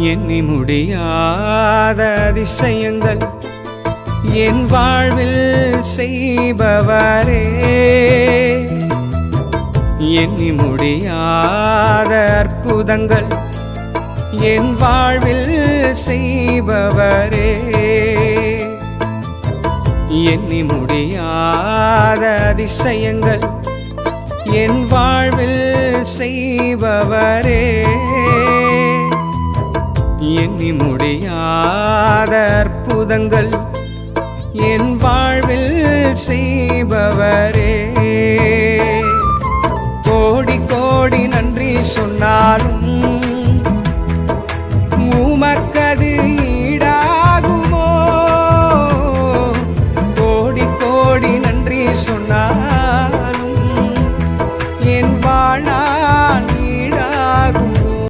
எண்ணி முடியாத அதிசயங்கள் என் வாழ்வில் செய்பவரே, எண்ணி முடியாத அற்புதங்கள் என் வாழ்வில் செய்பவரே, எண்ணி முடியாத அதிசயங்கள் என் வாழ்வில் செய்பவரே, எண்ணி முடியாத அற்புதங்கள் என் வாழ்வில் செய்பவரே. கோடி கோடி நன்றி சொன்னாலும்